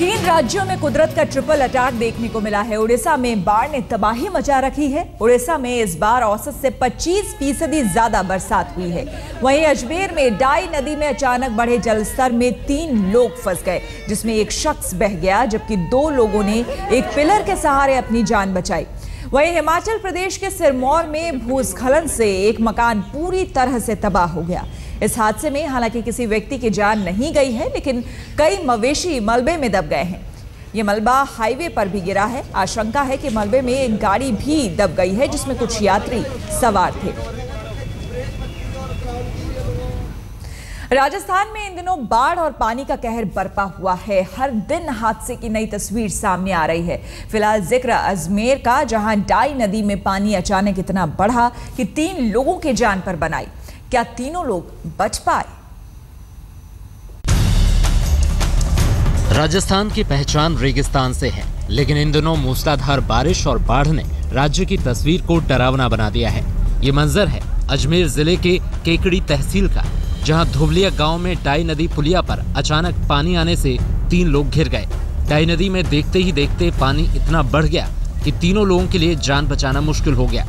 तीन राज्यों में कुदरत का ट्रिपल अटैक देखने को मिला है। उड़ीसा में बाढ़ ने तबाही मचा रखी है। उड़ीसा में इस बार औसत से 25% ज्यादा बरसात हुई है। वहीं अजमेर में डाई नदी में अचानक बढ़े जलस्तर में 3 लोग फंस गए, जिसमें एक शख्स बह गया जबकि 2 लोगों ने एक पिलर के सहारे अपनी जान बचाई। वहीं हिमाचल प्रदेश के सिरमौर में भूस्खलन से एक मकान पूरी तरह से तबाह हो गया। इस हादसे में हालांकि किसी व्यक्ति की जान नहीं गई है, लेकिन कई मवेशी मलबे में दब गए हैं। ये मलबा हाईवे पर भी गिरा है। आशंका है कि मलबे में एक गाड़ी भी दब गई है जिसमें कुछ यात्री सवार थे। राजस्थान में इन दिनों बाढ़ और पानी का कहर बरपा हुआ है। हर दिन हादसे की नई तस्वीर सामने आ रही है। फिलहाल जिक्र अजमेर का, जहां डाई नदी में पानी अचानक इतना बढ़ा कि 3 लोगों की जान पर बनाई। क्या तीनों लोग बच पाए? राजस्थान की पहचान रेगिस्तान से है, लेकिन इन दिनों मूसलाधार बारिश और बाढ़ ने राज्य की तस्वीर को डरावना बना दिया है। ये मंजर है अजमेर जिले के केकड़ी तहसील का, जहां धुबलिया गांव में डाई नदी पुलिया पर अचानक पानी आने से 3 लोग घिर गए। डाई नदी में देखते ही देखते पानी इतना बढ़ गया कि तीनों लोगों के लिए जान बचाना मुश्किल हो गया।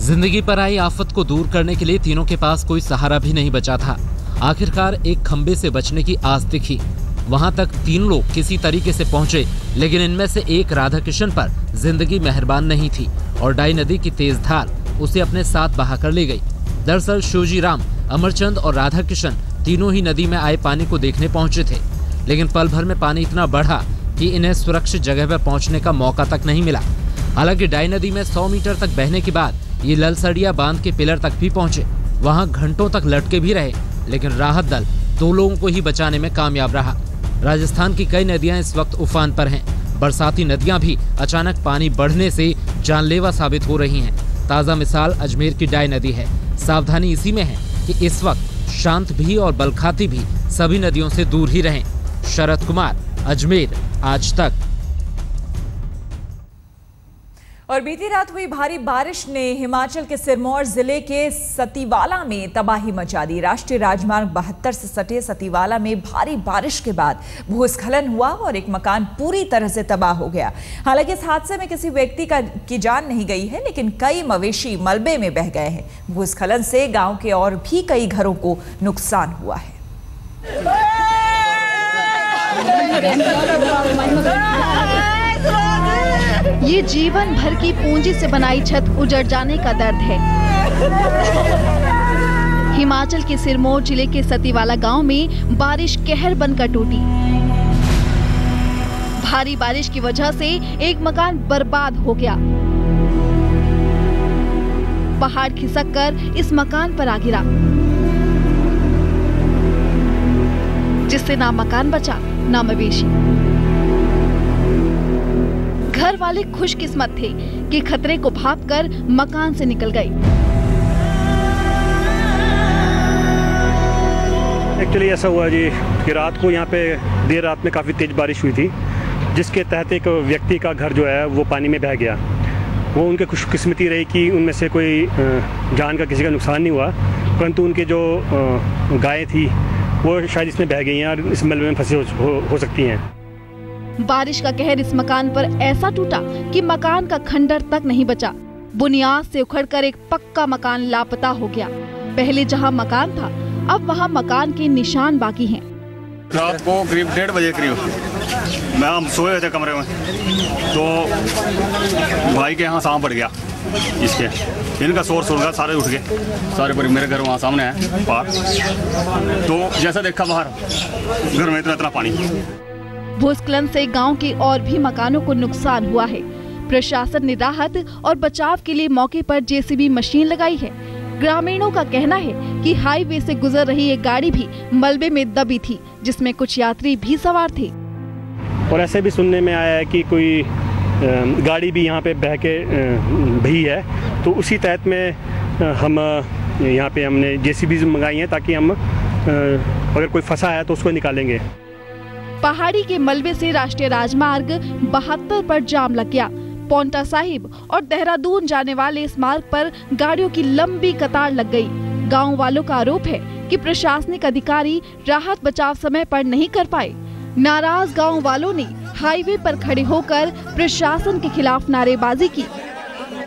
जिंदगी पर आई आफत को दूर करने के लिए तीनों के पास कोई सहारा भी नहीं बचा था। आखिरकार एक खंबे से बचने की आस दिखी। वहां तक 3 लोग किसी तरीके से पहुंचे, लेकिन इनमें से एक राधा किशन पर जिंदगी मेहरबान नहीं थी और डाई नदी की तेज धार उसे अपने साथ बहा कर ले गई। दरअसल शिवजी राम, अमरचंद और राधा किशन तीनों ही नदी में आए पानी को देखने पहुंचे थे, लेकिन पल भर में पानी इतना बढ़ा कि इन्हें सुरक्षित जगह पर पहुंचने का मौका तक नहीं मिला। हालांकि डाई नदी में 100 मीटर तक बहने के बाद ये ललसड़िया बांध के पिलर तक भी पहुंचे। वहां घंटों तक लटके भी रहे, लेकिन राहत दल 2 लोगों को ही बचाने में कामयाब रहा। राजस्थान की कई नदियां इस वक्त उफान पर हैं। बरसाती नदियां भी अचानक पानी बढ़ने से जानलेवा साबित हो रही हैं। ताज़ा मिसाल अजमेर की डाई नदी है। सावधानी इसी में है कि इस वक्त शांत भी और बलखाती भी सभी नदियों से दूर ही रहें। शरद कुमार, अजमेर, आज तक। और बीती रात हुई भारी बारिश ने हिमाचल के सिरमौर जिले के सतीवाला में तबाही मचा दी। राष्ट्रीय राजमार्ग 72 से सटे सतीवाला में भारी बारिश के बाद भूस्खलन हुआ और एक मकान पूरी तरह से तबाह हो गया। हालांकि इस हादसे में किसी व्यक्ति की जान नहीं गई है, लेकिन कई मवेशी मलबे में बह गए हैं। भूस्खलन से गांव के और भी कई घरों को नुकसान हुआ है। ये जीवन भर की पूंजी से बनाई छत उजड़ जाने का दर्द है। हिमाचल के सिरमौर जिले के सतीवाला गांव में बारिश कहर बनकर टूटी। भारी बारिश की वजह से एक मकान बर्बाद हो गया। पहाड़ खिसककर इस मकान पर आ गिरा, जिससे ना मकान बचा ना मवेशी। घर वाले खुशकिस्मत थे कि खतरे को भांपकर मकान से निकल गए। एक्चुअली ऐसा हुआ जी कि रात को यहाँ पे देर रात में काफ़ी तेज़ बारिश हुई थी, जिसके तहत एक व्यक्ति का घर जो है वो पानी में बह गया। वो उनके खुशकिस्मती रही कि उनमें से कोई जान का किसी का नुकसान नहीं हुआ, परंतु उनके जो गायें थी वो शायद इसमें बह गई हैं और इस मलबे में फंसी हो सकती हैं। बारिश का कहर इस मकान पर ऐसा टूटा कि मकान का खंडर तक नहीं बचा। बुनियाद से उखड़कर एक पक्का मकान लापता हो गया। पहले जहां मकान था, अब वहां मकान के निशान बाकी हैं। रात को करीब 1:30 बजे करीब हम सोए थे कमरे में, तो भाई के यहाँ सांप पड़ गया। इसके इनका शोर सुन गया, सारे उठ गए, सारे पर मेरे घर वहाँ सामने है पार। तो जैसा देखा बाहर घर में इतना पानी। भूस्खलन से गांव के और भी मकानों को नुकसान हुआ है। प्रशासन ने राहत और बचाव के लिए मौके पर जेसीबी मशीन लगाई है। ग्रामीणों का कहना है कि हाईवे से गुजर रही एक गाड़ी भी मलबे में दबी थी, जिसमें कुछ यात्री भी सवार थे। और ऐसे भी सुनने में आया है कि कोई गाड़ी भी यहाँ पे बह के भी है, तो उसी तहत में हम यहाँ पे हमने जेसीबी मंगाई है ताकि हम अगर कोई फंसा है तो उसको निकालेंगे। पहाड़ी के मलबे से राष्ट्रीय राजमार्ग 72 पर जाम लग गया। पौंटा साहिब और देहरादून जाने वाले इस मार्ग पर गाड़ियों की लंबी कतार लग गई। गांव वालों का आरोप है कि प्रशासनिक अधिकारी राहत बचाव समय पर नहीं कर पाए। नाराज गांव वालों ने हाईवे पर खड़े होकर प्रशासन के खिलाफ नारेबाजी की।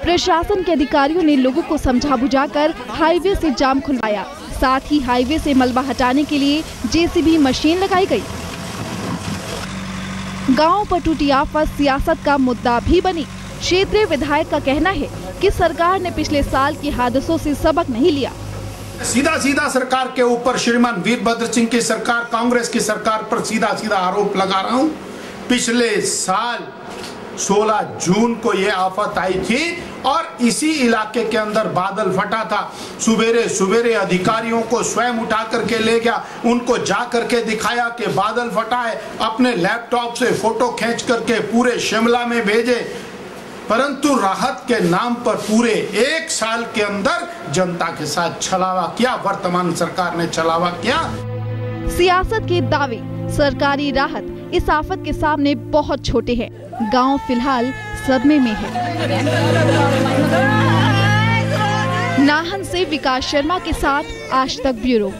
प्रशासन के अधिकारियों ने लोगों को समझा बुझाकर हाईवे से जाम खुलवाया। साथ ही हाईवे से मलबा हटाने के लिए जेसीबी मशीन लगाई गई। गांव पर टूटी आफत सियासत का मुद्दा भी बनी। क्षेत्रीय विधायक का कहना है कि सरकार ने पिछले साल के हादसों से सबक नहीं लिया। सीधा सरकार के ऊपर श्रीमान वीरभद्र सिंह की सरकार, कांग्रेस की सरकार पर सीधा आरोप लगा रहा हूं। पिछले साल 16 जून को ये आफत आई थी और इसी इलाके के अंदर बादल फटा था। सुबेरे अधिकारियों को स्वयं उठा करके ले गया, उनको जा करके दिखाया कि बादल फटा है। अपने लैपटॉप से फोटो खींच करके पूरे शिमला में भेजे, परंतु राहत के नाम पर पूरे 1 साल के अंदर जनता के साथ छलावा किया। वर्तमान सरकार ने छलावा किया। सियासत के दावे, सरकारी राहत इस आफत के सामने बहुत छोटे हैं। गांव फिलहाल सदमे में है। नाहन से विकास शर्मा के साथ आज तक ब्यूरो।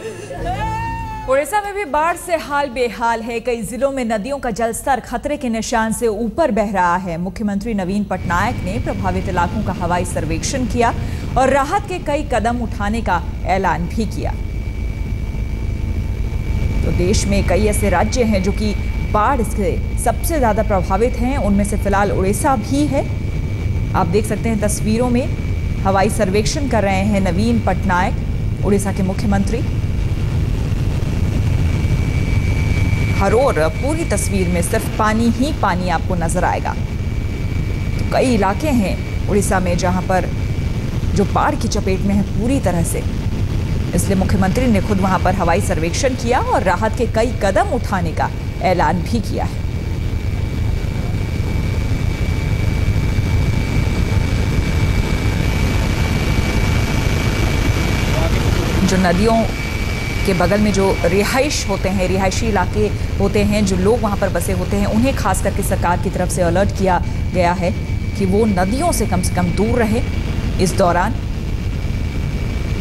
उड़ीसा में भी बाढ़ से हाल बेहाल है। कई जिलों में नदियों का जलस्तर खतरे के निशान से ऊपर बह रहा है। मुख्यमंत्री नवीन पटनायक ने प्रभावित इलाकों का हवाई सर्वेक्षण किया और राहत के कई कदम उठाने का ऐलान भी किया। तो देश में कई ऐसे राज्य हैं जो कि बाढ़ से सबसे ज्यादा प्रभावित हैं। उनमें से फिलहाल उड़ीसा भी है। आप देख सकते हैं तस्वीरों में हवाई सर्वेक्षण कर रहे हैं नवीन पटनायक, उड़ीसा के मुख्यमंत्री। हर ओर पूरी तस्वीर में सिर्फ पानी ही पानी आपको नजर आएगा। तो कई इलाके हैं उड़ीसा में जहां पर जो बाढ़ की चपेट में है पूरी तरह से, इसलिए मुख्यमंत्री ने खुद वहां पर हवाई सर्वेक्षण किया और राहत के कई कदम उठाने का ऐलान भी किया है। जो नदियों के बगल में जो रिहाइश होते हैं, रिहायशी इलाके होते हैं, जो लोग वहां पर बसे होते हैं, उन्हें खास करके सरकार की तरफ से अलर्ट किया गया है कि वो नदियों से कम दूर रहे इस दौरान,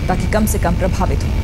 ताकि कम से कम प्रभावित हो।